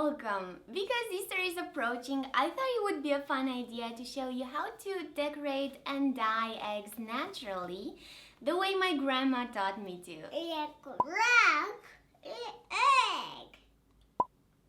welcome! Because Easter is approaching, I thought it would be a fun idea to show you how to decorate and dye eggs naturally, the way my grandma taught me to. Egg.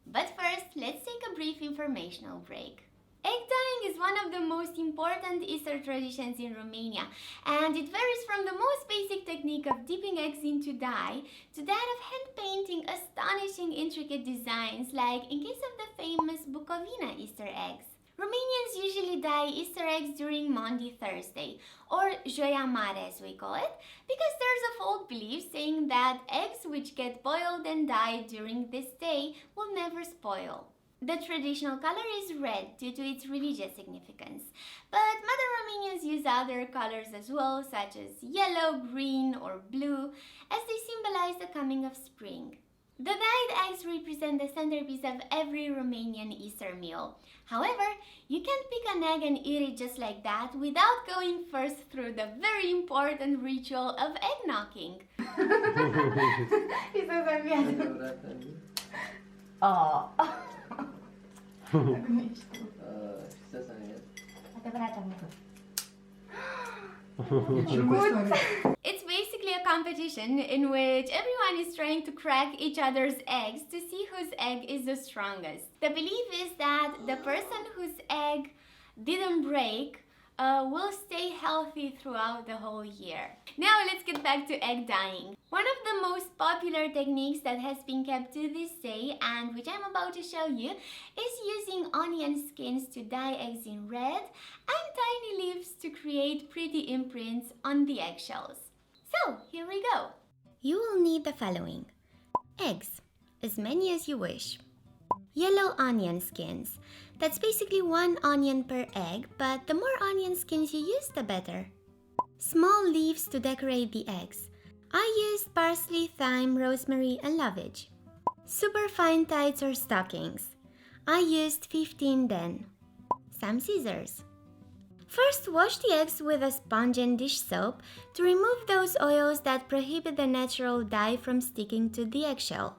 But first, let's take a brief informational break. Egg dyeing is one of the most important Easter traditions in Romania, and it varies from the most basic technique of dipping eggs into dye to that of hand painting astonishing intricate designs like in case of the famous Bucovina Easter eggs. Romanians usually dye Easter eggs during Maundy Thursday, or Joia Mare as we call it, because there's a folk belief saying that eggs which get boiled and dyed during this day will never spoil. The traditional color is red due to its religious significance, but modern Romanians use other colors as well, such as yellow, green, or blue, as they symbolize the coming of spring. The dyed eggs represent the centerpiece of every Romanian Easter meal. However, you can't pick an egg and eat it just like that without going first through the very important ritual of egg knocking. Oh. It's basically a competition in which everyone is trying to crack each other's eggs to see whose egg is the strongest. The belief is that the person whose egg didn't break will stay healthy throughout the whole year. Now let's get back to egg dyeing. One of the most popular techniques that has been kept to this day, and which I'm about to show you, is using onion skins to dye eggs in red and tiny leaves to create pretty imprints on the eggshells. So here we go. You will need the following: eggs, as many as you wish. Yellow onion skins. That's basically one onion per egg, but the more onion skins you use, the better. Small leaves to decorate the eggs. I used parsley, thyme, rosemary, and lovage. Super fine tights or stockings. I used 15 then. Some scissors. First, wash the eggs with a sponge and dish soap to remove those oils that prohibit the natural dye from sticking to the eggshell.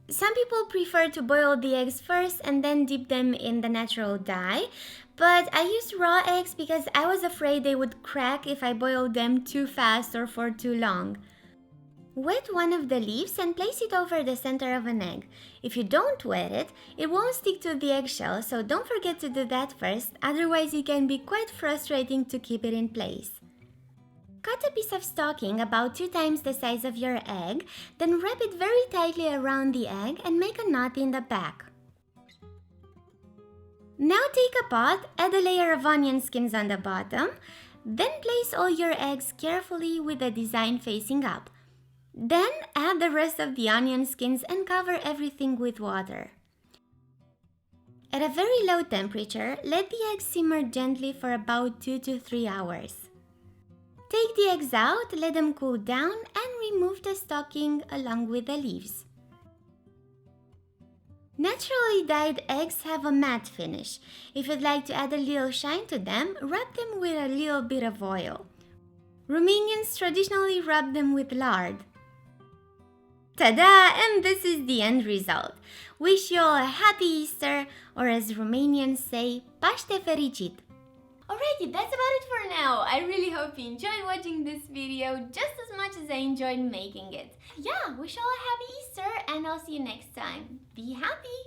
Some people prefer to boil the eggs first and then dip them in the natural dye, but I used raw eggs because I was afraid they would crack if I boiled them too fast or for too long. Wet one of the leaves and place it over the center of an egg. If you don't wet it, it won't stick to the eggshell, so don't forget to do that first, otherwise it can be quite frustrating to keep it in place. Cut a piece of stocking about 2 times the size of your egg, then wrap it very tightly around the egg and make a knot in the back. Now take a pot, add a layer of onion skins on the bottom, then place all your eggs carefully with the design facing up. Then add the rest of the onion skins and cover everything with water. At a very low temperature, let the eggs simmer gently for about 2 to 3 hours. Take the eggs out, let them cool down, and remove the stocking along with the leaves. Naturally dyed eggs have a matte finish. If you'd like to add a little shine to them, rub them with a little bit of oil. Romanians traditionally rub them with lard. Ta-da! And this is the end result. Wish you all a happy Easter, or as Romanians say, Paște fericit! Alrighty, that's about it for now. I really hope you enjoyed watching this video just as much as I enjoyed making it. Yeah, wish you all a happy Easter, and I'll see you next time. Be happy!